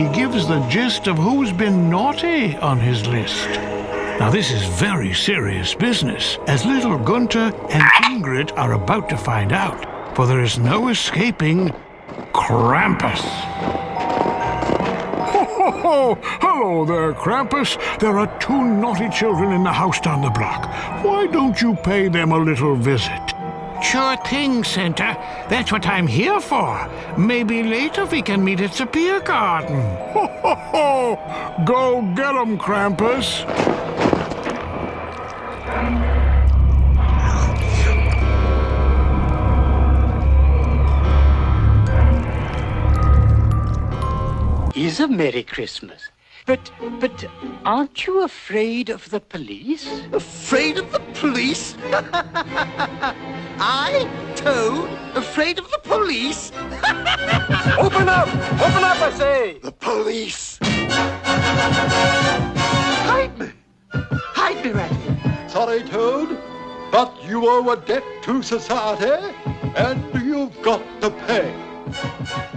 He gives the gist of who's been naughty on his list. Now this is very serious business, as little Gunther and Ingrid are about to find out, for there is no escaping Krampus. Ho, ho, ho! Hello there, Krampus. There are two naughty children in the house down the block. Why don't you pay them a little visit? Sure thing, Santa. That's what I'm here for. Maybe later we can meet at the beer garden. Ho, ho, ho! Go get 'em, Krampus. Is a Merry Christmas. But aren't you afraid of the police? Afraid of the police? I, Toad, afraid of the police? Open up! Open up, I say! The police! Hide me! Hide me, Ratty! Sorry, Toad, but you owe a debt to society, and you've got to pay.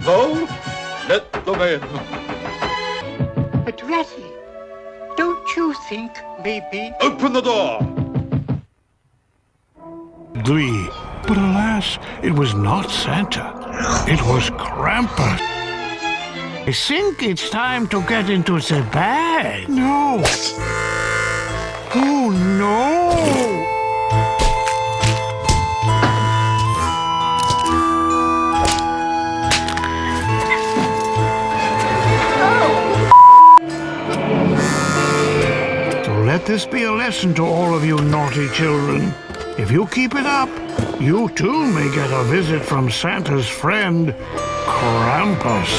So, let them in. But Ratty, don't you think maybe... Open the door! Glee. But alas, it was not Santa. It was Krampus. I think it's time to get into the bag. No. Oh, no. Let this be a lesson to all of you naughty children. If you keep it up, you too may get a visit from Santa's friend, Krampus.